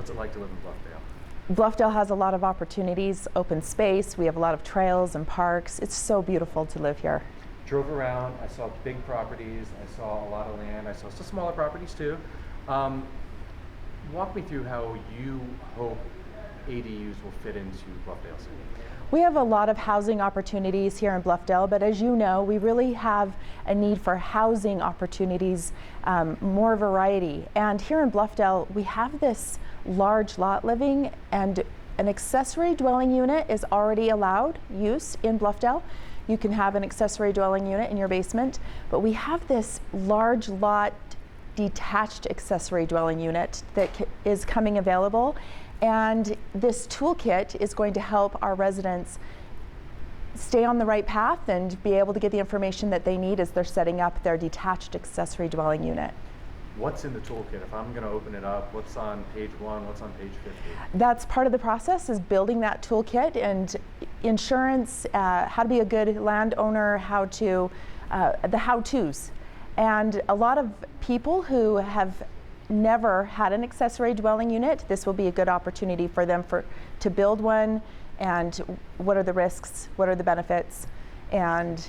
What's it like to live in Bluffdale? Bluffdale has a lot of opportunities, open space. We have a lot of trails and parks. It's so beautiful to live here. Drove around, I saw big properties, I saw a lot of land, I saw some smaller properties too. Walk me through how you hope ADUs will fit into Bluffdale City. We have a lot of housing opportunities here in Bluffdale, but as you know, we really have a need for housing opportunities, more variety. And here in Bluffdale, we have this large lot living, and an accessory dwelling unit is already allowed use in Bluffdale. You can have an accessory dwelling unit in your basement, but we have this large lot detached accessory dwelling unit that is coming available. And this toolkit is going to help our residents stay on the right path and be able to get the information that they need as they're setting up their detached accessory dwelling unit. What's in the toolkit? If I'm going to open it up, what's on page 1, what's on page 50? That's part of the process, is building that toolkit, and insurance, how to be a good landowner, how to, the how-tos. And a lot of people who have never had an accessory dwelling unit, this will be a good opportunity for them to build one, and what are the risks, what are the benefits, and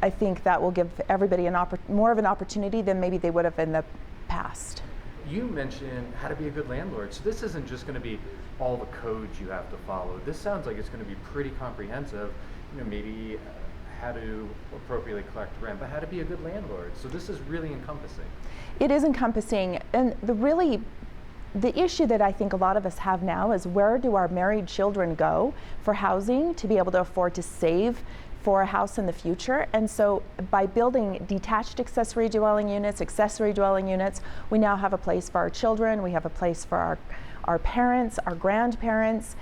I think that will give everybody more of an opportunity than maybe they would have in the past. You mentioned how to be a good landlord, so this isn't just going to be all the codes you have to follow. This sounds like it's going to be pretty comprehensive, maybe how to appropriately collect rent, but how to be a good landlord. So this is really encompassing. It is encompassing, and the issue that I think a lot of us have now is, where do our married children go for housing to be able to afford to save for a house in the future? And so by building detached accessory dwelling units, we now have a place for our children, we have a place for our parents, our grandparents,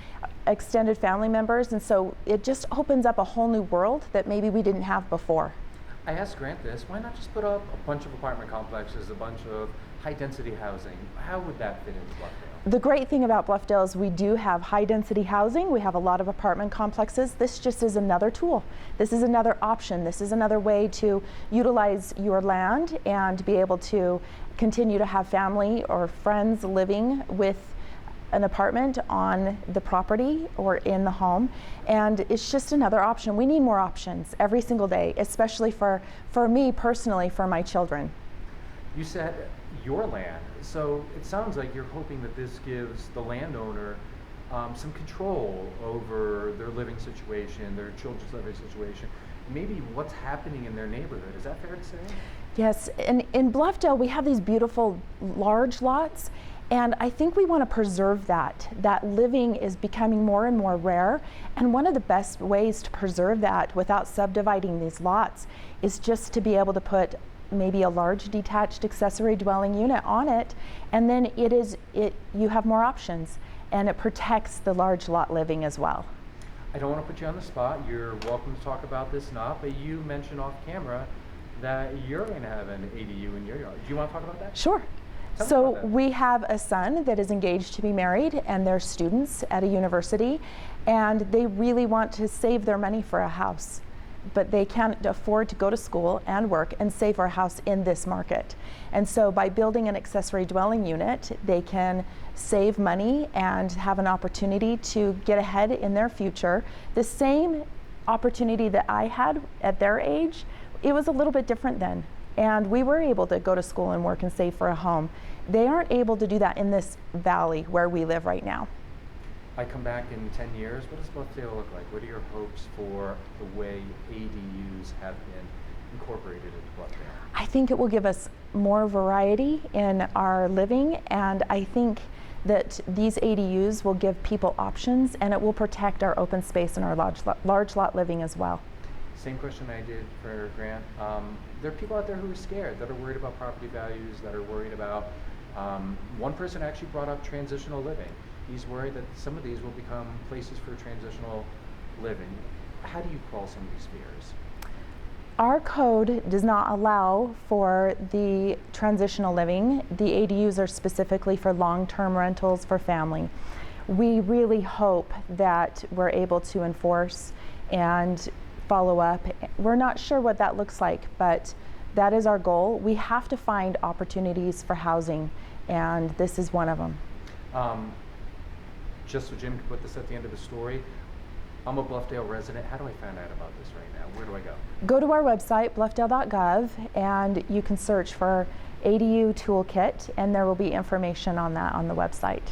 extended family members, and so it just opens up a whole new world that maybe we didn't have before. I asked Grant this, why not just put up a bunch of apartment complexes, a bunch of high-density housing? How would that fit into Bluffdale? The great thing about Bluffdale is we do have high-density housing. We have a lot of apartment complexes. This just is another tool. This is another option. This is another way to utilize your land and be able to continue to have family or friends living with an apartment on the property or in the home, and it's just another option. We need more options every single day, especially for me personally, for my children. You said your land, so it sounds like you're hoping that this gives the landowner some control over their living situation, their children's living situation, maybe what's happening in their neighborhood. Is that fair to say? Yes, and in Bluffdale we have these beautiful large lots, and I think we want to preserve that. That living is becoming more and more rare, and one of the best ways to preserve that without subdividing these lots is just to be able to put maybe a large detached accessory dwelling unit on it, and then you have more options, and it protects the large lot living as well. I don't want to put you on the spot. You're welcome to talk about this not, but you mentioned off camera that you're going to have an ADU in your yard. Do you want to talk about that? Sure. So we have a son that is engaged to be married, and they're students at a university, and they really want to save their money for a house, but they can't afford to go to school and work and save for a house in this market. And so by building an accessory dwelling unit, they can save money and have an opportunity to get ahead in their future. The same opportunity that I had at their age, it was a little bit different then. And we were able to go to school and work and save for a home. They aren't able to do that in this valley where we live right now. I come back in 10 years, what does Bluffdale look like? What are your hopes for the way ADUs have been incorporated into Bluffdale? I think it will give us more variety in our living, and I think that these ADUs will give people options, and it will protect our open space and our large lot living as well. Same question I did for Grant. There are people out there who are scared, that are worried about property values, that are worried about, one person actually brought up transitional living. He's worried that some of these will become places for transitional living. How do you quell some of these fears? Our code does not allow for the transitional living. The ADUs are specifically for long-term rentals for family. We really hope that we're able to enforce and follow up. We're not sure what that looks like, but that is our goal. We have to find opportunities for housing, and this is one of them. just so Jim can put this at the end of the story, I'm a Bluffdale resident. How do I find out about this right now? Where do I go? Go to our website, bluffdale.gov, and you can search for ADU Toolkit, and there will be information on that on the website.